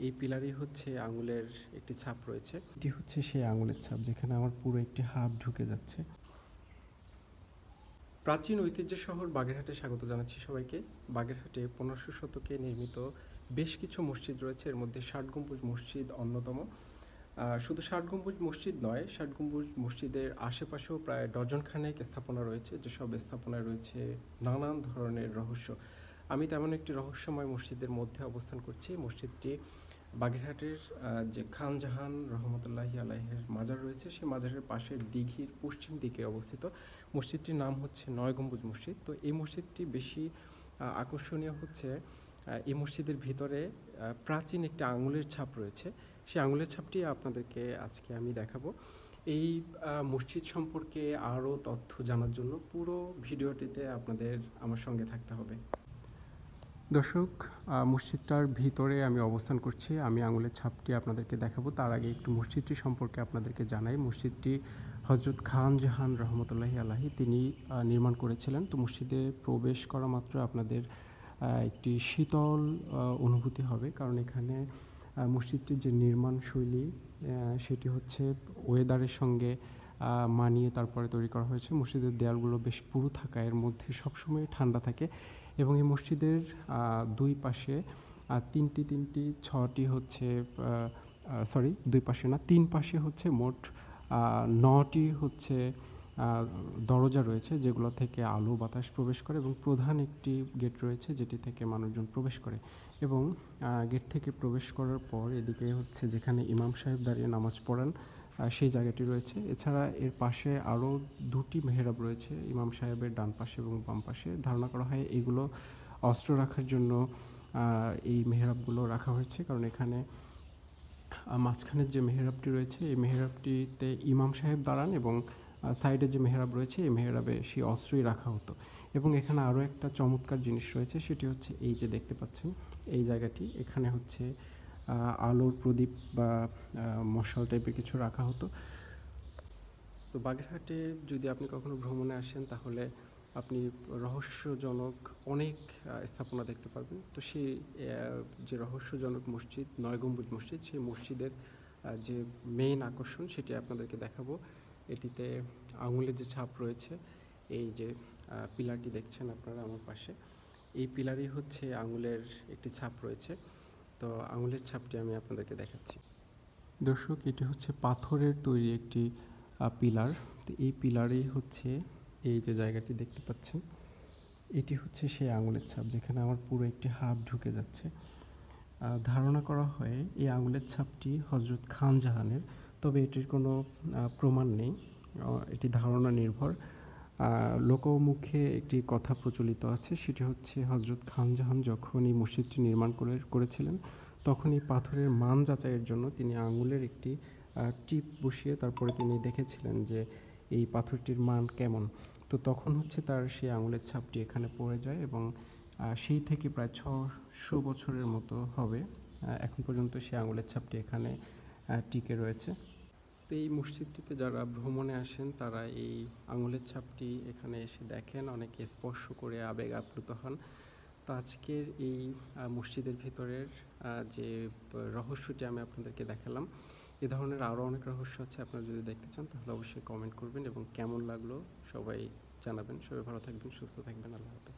এই পিলারই হচ্ছে আঙুলের একটি ছাপ রয়েছে। এটি হচ্ছে সেই আঙুলের ছাপ যেখানে আমার পুরো একটি হাত ঢুকে যাচ্ছে। প্রাচীন ঐতিহ্যের শহর বাগেরহাটে স্বাগত জানাচ্ছি সবাইকে। বাগেরহাটে 1500 শতকে নির্মিত বেশ কিছু মসজিদ রয়েছে, এর মধ্যে 60 গম্বুজ মসজিদ অন্যতম। শুধু 60 গম্বুজ মসজিদ নয়, 60 গম্বুজ মসজিদের আশেপাশেও প্রায় ডজনখানেক স্থাপনা রয়েছে, যেসব স্থাপনায় রয়েছে নানান ধরনের রহস্য। আমি তেমন একটি রহস্যময় মসজিদের মধ্যে অবস্থান করছি। মসজিদটি বাগেরহাটের যে খান জাহান রহমতুল্লাহি আলাইহির মাজার রয়েছে, সেই মাজারের পাশের দিঘির পশ্চিম দিকে অবস্থিত। মসজিদটির নাম হচ্ছে 9 গম্বুজ মসজিদ। তো এই মসজিদটি বেশি আকর্ষণীয় হচ্ছে এই মসজিদের ভিতরে প্রাচীন একটি আঙুলের ছাপ রয়েছে। সেই আঙুলের ছাপটি আপনাদেরকে আজকে আমি দেখাবো। এই মসজিদ সম্পর্কে আরও তথ্য জানার জন্য পুরো ভিডিওটিতে আপনাদের আমার সঙ্গে থাকতে হবে। দর্শক, মসজিদটার ভিতরে আমি অবস্থান করছি। আমি আঙুলের ছাপটি আপনাদেরকে দেখাবো। তার আগে একটু মসজিদটি সম্পর্কে আপনাদেরকে জানাই। মসজিদটি হজরত খান জাহান রহমতুল্লাহি আলাইহি তিনি নির্মাণ করেছিলেন। তো মসজিদে প্রবেশ করা মাত্র আপনাদের একটি শীতল অনুভূতি হবে, কারণ এখানে মসজিদটির যে নির্মাণ শৈলী সেটি হচ্ছে ওয়েদারের সঙ্গে মানিয়ে তারপরে তৈরি করা হয়েছে। মসজিদের দেয়ালগুলো বেশ পুরু থাকা, এর মধ্যে সবসময় ঠান্ডা থাকে এবং এই মসজিদের দুই পাশে ছটি হচ্ছে দুই পাশে না, তিন পাশে হচ্ছে মোট 9টি হচ্ছে দরজা রয়েছে, যেগুলো থেকে আলো বাতাস প্রবেশ করে এবং প্রধান একটি গেট রয়েছে যেটি থেকে মানুষজন প্রবেশ করে। এবং গেট থেকে প্রবেশ করার পর এদিকে হচ্ছে যেখানে ইমাম সাহেব দাঁড়িয়ে নামাজ পড়ান সেই জায়গাটি রয়েছে। এছাড়া এর পাশে আরও 2টি মেহরাব রয়েছে, ইমাম সাহেবের ডান পাশে এবং বাম পাশে। ধারণা করা হয় এগুলো অস্ত্র রাখার জন্য এই মেহরাবগুলো রাখা হয়েছে, কারণ এখানে মাঝখানের যে মেহরাবটি রয়েছে এই মেহরাবটিতে ইমাম সাহেব দাঁড়ান এবং সাইডে যে মেহরাব রয়েছে এই মেহরাবে সেই অস্ত্রই রাখা হতো। এবং এখানে আরও একটা চমৎকার জিনিস রয়েছে, সেটি হচ্ছে এই যে দেখতে পাচ্ছেন এই জায়গাটি, এখানে হচ্ছে আলোর প্রদীপ বা মশাল টাইপের কিছু রাখা হতো। তো বাগেরহাটে যদি আপনি কখনো ভ্রমণে আসেন তাহলে আপনি রহস্যজনক অনেক স্থাপনা দেখতে পারবেন। তো সেই যে রহস্যজনক মসজিদ 9 গম্বুজ মসজিদ, সেই মসজিদের যে মেইন আকর্ষণ সেটি আপনাদেরকে দেখাবো। এটিতে আঙুলের যে ছাপ রয়েছে, এই যে পিলারটি দেখছেন আপনারা আমার পাশে, এই পিলারই হচ্ছে আঙুলের একটি ছাপ রয়েছে। তো আঙুলের ছাপটি আমি আপনাদেরকে দেখাচ্ছি। দর্শক, এটি হচ্ছে পাথরের তৈরি একটি পিলার। তো এই পিলারেই হচ্ছে এই যে জায়গাটি দেখতে পাচ্ছেন, এটি হচ্ছে সেই আঙুলের ছাপ যেখানে আমার পুরো একটি হাত ঢুকে যাচ্ছে। ধারণা করা হয় এই আঙুলের ছাপটি হজরত খান জাহানের, তবে এটির কোনো প্রমাণ নেই, এটি ধারণা নির্ভর। লোকমুখে একটি কথা প্রচলিত আছে, সেটি হচ্ছে হজরত খান জাহান যখন এই মসজিদটি নির্মাণ করেছিলেন তখন এই পাথরের মান যাচাইয়ের জন্য তিনি আঙুলের একটি টিপ বসিয়ে তারপরে তিনি দেখেছিলেন যে এই পাথরটির মান কেমন। তো তখন হচ্ছে তার সেই আঙুলের ছাপটি এখানে পড়ে যায় এবং সেই থেকে প্রায় 600 বছরের মতো হবে এখন পর্যন্ত সেই আঙুলের ছাপটি এখানে টিকে রয়েছে। তো এই মসজিদটিতে যারা ভ্রমণে আসেন তারা এই আঙুলের ছাপটি এখানে এসে দেখেন, অনেকে স্পর্শ করে আবেগ আপ্লুত হন। তো আজকের এই মসজিদের ভিতরের যে রহস্যটি আমি আপনাদেরকে দেখালাম, এ ধরনের আরও অনেক রহস্য আছে। আপনারা যদি দেখতে চান তাহলে অবশ্যই কমেন্ট করবেন এবং কেমন লাগলো সবাই জানাবেন। সবাই ভালো থাকবেন, সুস্থ থাকবেন। আল্লাহ হাফেজ।